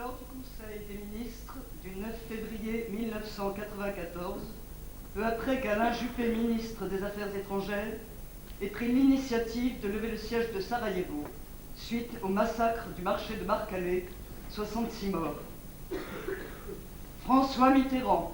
Lors du Conseil des ministres du 9 février 1994, peu après qu'Alain Juppé, ministre des Affaires étrangères, ait pris l'initiative de lever le siège de Sarajevo, suite au massacre du marché de Marcalais, 66 morts. François Mitterrand.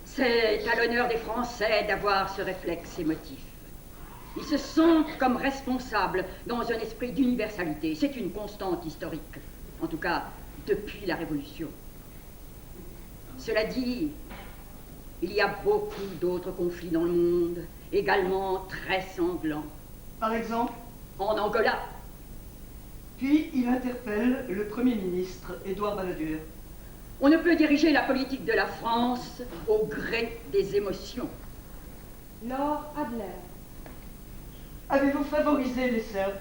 C'est à l'honneur des Français d'avoir ce réflexe émotif. Ils se sentent comme responsables dans un esprit d'universalité. C'est une constante historique, en tout cas depuis la Révolution. Cela dit, il y a beaucoup d'autres conflits dans le monde, également très sanglants. Par exemple, en Angola. Puis il interpelle le Premier ministre, Édouard Balladur. On ne peut diriger la politique de la France au gré des émotions. Lord Adler. Avez-vous favorisé les Serbes?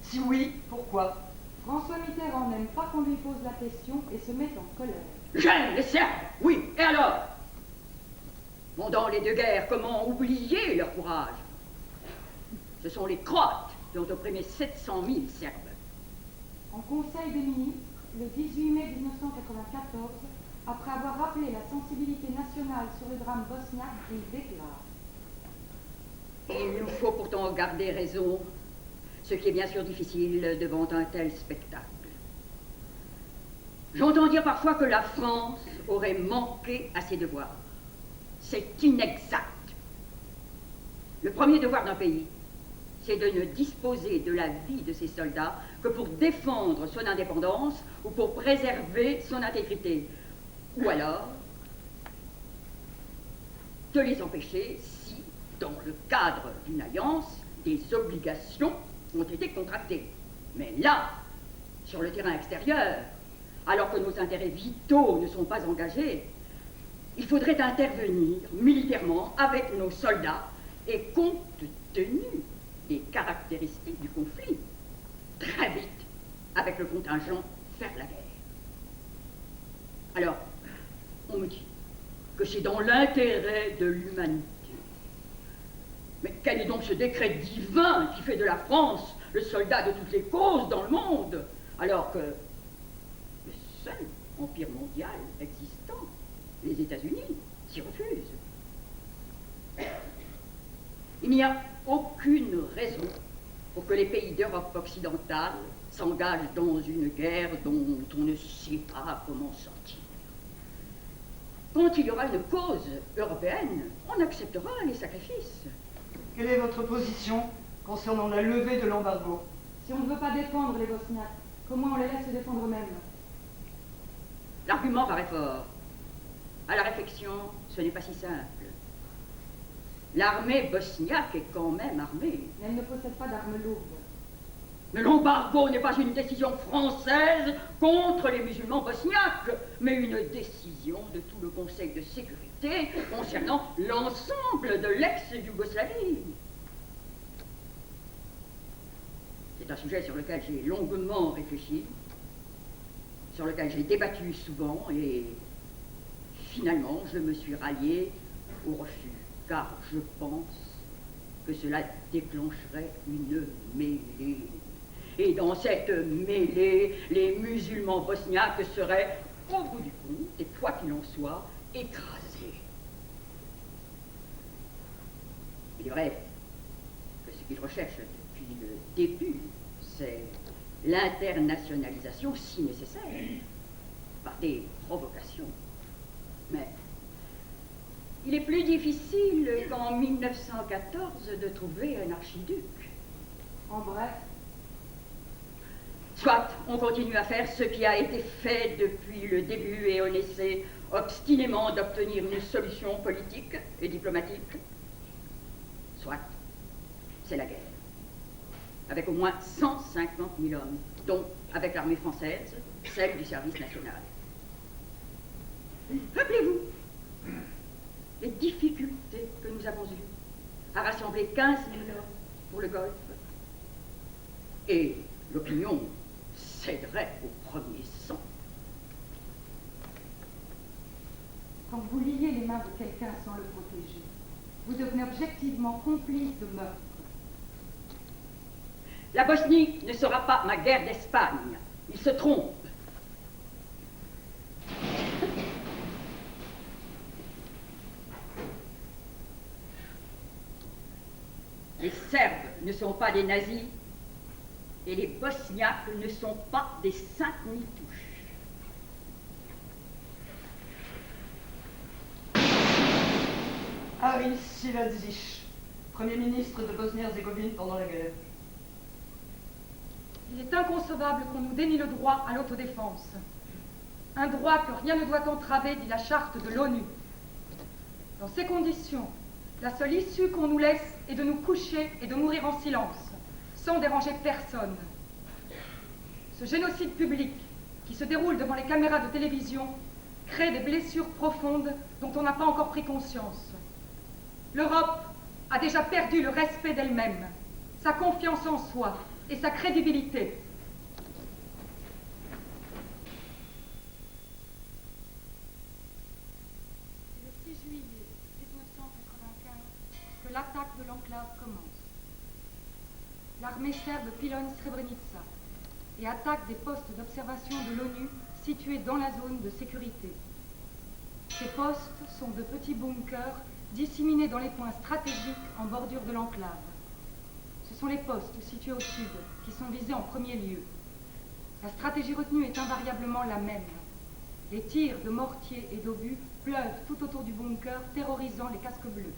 Si oui, pourquoi? François Mitterrand n'aime pas qu'on lui pose la question et se met en colère. J'aime les Serbes, oui, et alors? Pendant les deux guerres, comment oublier leur courage? Ce sont les Croates qui ont opprimé 700 000 Serbes. En Conseil des ministres, le 18 mai 1994, après avoir rappelé la sensibilité nationale sur le drame bosniaque, il déclare: Il nous faut pourtant garder raison, ce qui est bien sûr difficile devant un tel spectacle. J'entends dire parfois que la France aurait manqué à ses devoirs. C'est inexact. Le premier devoir d'un pays, c'est de ne disposer de la vie de ses soldats que pour défendre son indépendance ou pour préserver son intégrité. Ou alors, de les empêcher si, dans le cadre d'une alliance, des obligations ont été contractées. Mais là, sur le terrain extérieur, alors que nos intérêts vitaux ne sont pas engagés, il faudrait intervenir militairement avec nos soldats et compte tenu des caractéristiques du conflit, très vite, avec le contingent, faire la guerre. Alors, on me dit que c'est dans l'intérêt de l'humanité. Mais quel est donc ce décret divin qui fait de la France le soldat de toutes les causes dans le monde, alors que le seul empire mondial existant, les États-Unis, s'y refusent? Il n'y a aucune raison pour que les pays d'Europe occidentale s'engagent dans une guerre dont on ne sait pas comment sortir. Quand il y aura une cause européenne, on acceptera les sacrifices. Quelle est votre position concernant la levée de l'embargo? Si on ne veut pas défendre les Bosniaques, comment on les laisse se défendre eux-mêmes? L'argument paraît fort. À la réflexion, ce n'est pas si simple. L'armée bosniaque est quand même armée. Mais elle ne possède pas d'armes lourdes. Mais l'embargo n'est pas une décision française contre les musulmans bosniaques, mais une décision de tout le Conseil de sécurité concernant l'ensemble de l'ex-Yougoslavie. C'est un sujet sur lequel j'ai longuement réfléchi, sur lequel j'ai débattu souvent, et finalement je me suis rallié au refus, car je pense que cela déclencherait une mêlée. Et dans cette mêlée, les musulmans bosniaques seraient, au bout du compte, et quoi qu'il en soit, écrasés. Il est vrai que ce qu'ils recherchent depuis le début, c'est l'internationalisation si nécessaire, par des provocations. Mais il est plus difficile qu'en 1914 de trouver un archiduc. En bref, soit on continue à faire ce qui a été fait depuis le début et on essaie obstinément d'obtenir une solution politique et diplomatique, soit c'est la guerre, avec au moins 150 000 hommes, dont, avec l'armée française, celle du service national. Rappelez-vous les difficultés que nous avons eues à rassembler 15 000 hommes pour le Golfe. Et l'opinion céderait au premier sang. quand vous liez les mains de quelqu'un sans le protéger, vous devenez objectivement complice de meurtre. La Bosnie ne sera pas ma guerre d'Espagne. Il se trompe. Les Serbes ne sont pas des nazis et les Bosniaques ne sont pas des Sainte-Nitouche. Haris Siladzic, Premier ministre de Bosnie-Herzégovine pendant la guerre. Il est inconcevable qu'on nous dénie le droit à l'autodéfense. Un droit que rien ne doit entraver, dit la charte de l'ONU. Dans ces conditions, la seule issue qu'on nous laisse est de nous coucher et de mourir en silence, sans déranger personne. Ce génocide public, qui se déroule devant les caméras de télévision, crée des blessures profondes dont on n'a pas encore pris conscience. L'Europe a déjà perdu le respect d'elle-même, sa confiance en soi et sa crédibilité. C'est le 6 juillet 1995 que l'attaque de l'enclave commence. L'armée serbe pilonne Srebrenica et attaque des postes d'observation de l'ONU situés dans la zone de sécurité. Ces postes sont de petits bunkers disséminés dans les points stratégiques en bordure de l'enclave. Ce sont les postes situés au sud qui sont visés en premier lieu. La stratégie retenue est invariablement la même. Les tirs de mortiers et d'obus pleuvent tout autour du bunker, terrorisant les casques bleus.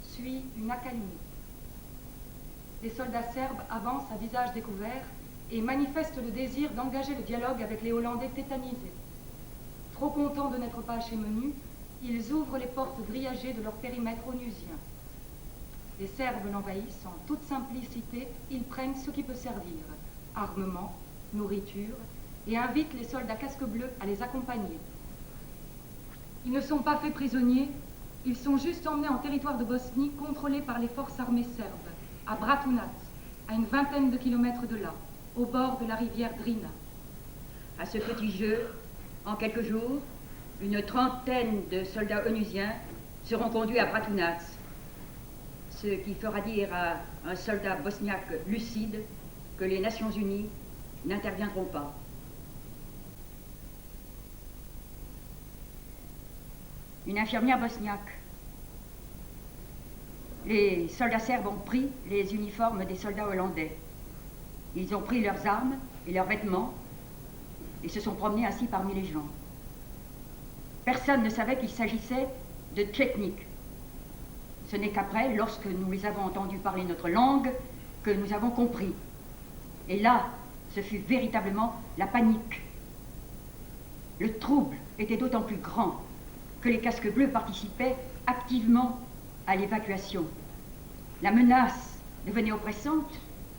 Suit une accalmie. Les soldats serbes avancent à visage découvert et manifestent le désir d'engager le dialogue avec les Hollandais tétanisés. Trop contents de n'être pas chez menu, ils ouvrent les portes grillagées de leur périmètre onusien. Les Serbes l'envahissent en toute simplicité, ils prennent ce qui peut servir, armement, nourriture, et invitent les soldats casques bleus à les accompagner. Ils ne sont pas faits prisonniers, ils sont juste emmenés en territoire de Bosnie, contrôlés par les forces armées serbes, à Bratunac, à une vingtaine de kilomètres de là, au bord de la rivière Drina. À ce petit jeu, en quelques jours, une trentaine de soldats onusiens seront conduits à Bratunac, ce qui fera dire à un soldat bosniaque lucide que les Nations Unies n'interviendront pas. Une infirmière bosniaque. Les soldats serbes ont pris les uniformes des soldats hollandais. Ils ont pris leurs armes et leurs vêtements et se sont promenés ainsi parmi les gens. Personne ne savait qu'il s'agissait de Tchétniks. Ce n'est qu'après, lorsque nous les avons entendus parler notre langue, que nous avons compris. Et là, ce fut véritablement la panique. Le trouble était d'autant plus grand que les casques bleus participaient activement à l'évacuation. La menace devenait oppressante.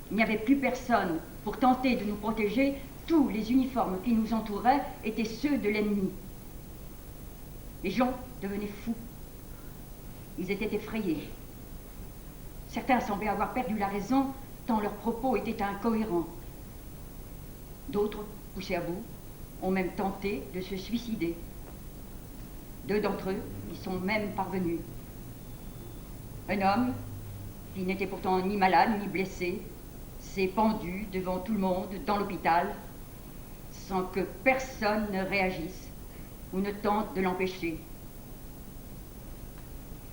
Il n'y avait plus personne pour tenter de nous protéger. Tous les uniformes qui nous entouraient étaient ceux de l'ennemi. Les gens devenaient fous. Ils étaient effrayés. Certains semblaient avoir perdu la raison tant leurs propos étaient incohérents. D'autres, poussés à bout, ont même tenté de se suicider. 2 d'entre eux y sont même parvenus. Un homme, qui n'était pourtant ni malade ni blessé, s'est pendu devant tout le monde dans l'hôpital sans que personne ne réagisse ou ne tente de l'empêcher.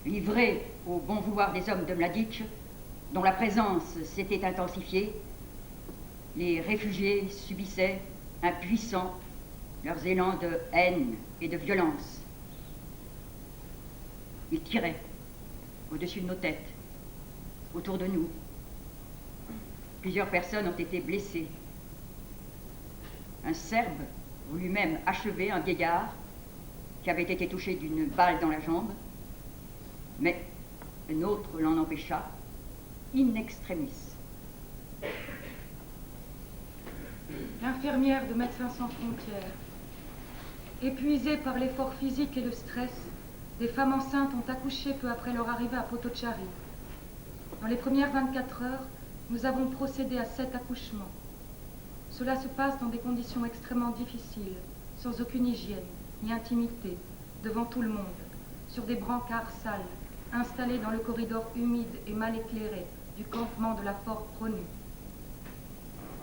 Livrés au bon vouloir des hommes de Mladic, dont la présence s'était intensifiée, les réfugiés subissaient, impuissants, leurs élans de haine et de violence. Ils tiraient au-dessus de nos têtes, autour de nous. Plusieurs personnes ont été blessées. Un Serbe voulut même achever un vieillard qui avait été touché d'une balle dans la jambe, mais un autre l'en empêcha, in extremis. L'infirmière de Médecins sans frontières. Épuisées par l'effort physique et le stress, des femmes enceintes ont accouché peu après leur arrivée à Potocari. Dans les premières 24 heures, nous avons procédé à 7 accouchements. Cela se passe dans des conditions extrêmement difficiles, sans aucune hygiène ni intimité, devant tout le monde, sur des brancards sales, installés dans le corridor humide et mal éclairé du campement de la Fort Pronu.